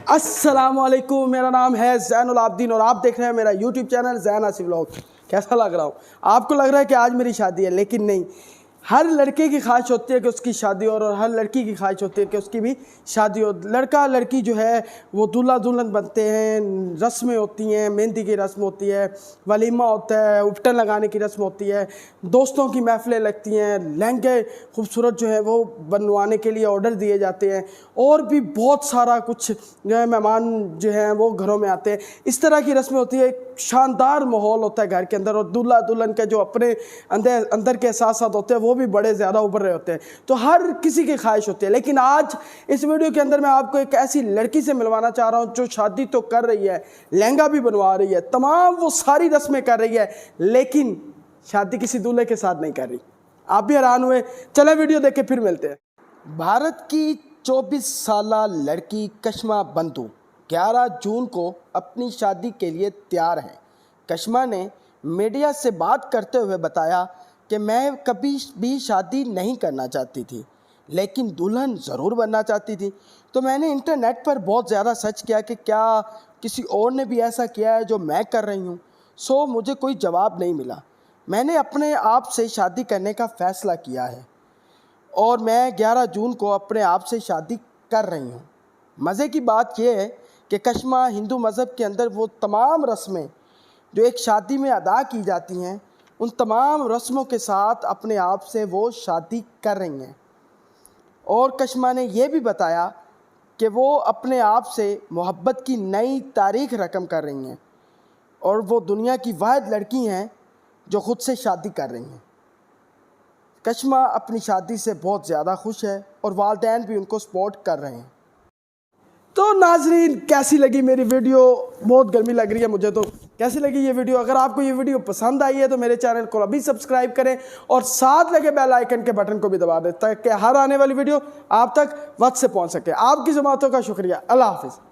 अस्सलाम वालेकुम, मेरा नाम है ज़ैनुल आबदीन और आप देख रहे हैं मेरा यूट्यूब चैनल ज़ैन आसिफ व्लॉग। कैसा लग रहा हूँ? आपको लग रहा है कि आज मेरी शादी है, लेकिन नहीं। हर लड़के की ख्वाहिश होती है कि उसकी शादी हो और हर लड़की की ख्वाहिश होती है कि उसकी भी शादी हो। लड़का लड़की जो है वो दूल्हा दुल्हन बनते हैं, रस्में होती हैं, मेहंदी की रस्म होती है, वलीमा होता है, उपटन लगाने की रस्म होती है, दोस्तों की महफिलें लगती हैं, लहंगे खूबसूरत जो है वो बनवाने के लिए ऑर्डर दिए जाते हैं और भी बहुत सारा कुछ जो है मेहमान जो हैं वो घरों में आते हैं। इस तरह की रस्में होती है, शानदार माहौल होता है घर के अंदर और दूल्हा दुल्हन के जो अपने अंदर के एहसास होते हैं वो भी बड़े ज़्यादा उभर रहे होते हैं। तो हर किसी की ख्वाहिश होती है, लेकिन आज इस वीडियो के अंदर मैं आपको एक ऐसी लड़की से मिलवाना चाह रहा हूँ जो शादी तो कर रही है, लहंगा भी बनवा रही है, तमाम वो सारी रस्में कर रही है, लेकिन शादी किसी दूल्हे के साथ नहीं कर रही। आप भी हैरान हुए। चले वीडियो देख के फिर मिलते हैं। भारत की 24 साला लड़की कशमा बंधु 11 जून को अपनी शादी के लिए तैयार है। कशमा ने मीडिया से बात करते हुए बताया कि मैं कभी भी शादी नहीं करना चाहती थी, लेकिन दुल्हन ज़रूर बनना चाहती थी। तो मैंने इंटरनेट पर बहुत ज़्यादा सर्च किया कि क्या किसी और ने भी ऐसा किया है जो मैं कर रही हूँ। सो मुझे कोई जवाब नहीं मिला। मैंने अपने आप से शादी करने का फ़ैसला किया है और मैं 11 जून को अपने आप से शादी कर रही हूँ। मज़े की बात यह है कि कशमा हिंदू मज़हब के अंदर वो तमाम रस्में जो एक शादी में अदा की जाती हैं, उन तमाम रस्मों के साथ अपने आप से वो शादी कर रही हैं। और कशमा ने यह भी बताया कि वो अपने आप से मोहब्बत की नई तारीख रकम कर रही हैं और वो दुनिया की वाहिद लड़की हैं जो ख़ुद से शादी कर रही हैं। कशमा अपनी शादी से बहुत ज़्यादा खुश है और वालिदैन भी उनको सपोर्ट कर रहे हैं। तो नाजरीन, कैसी लगी मेरी वीडियो? बहुत गर्मी लग रही है मुझे, तो कैसी लगी ये वीडियो? अगर आपको ये वीडियो पसंद आई है तो मेरे चैनल को अभी सब्सक्राइब करें और साथ लगे बेल आइकन के बटन को भी दबा दें ताकि हर आने वाली वीडियो आप तक वक्त से पहुंच सके। आपकी समातों का शुक्रिया। अल्लाह हाफिज़।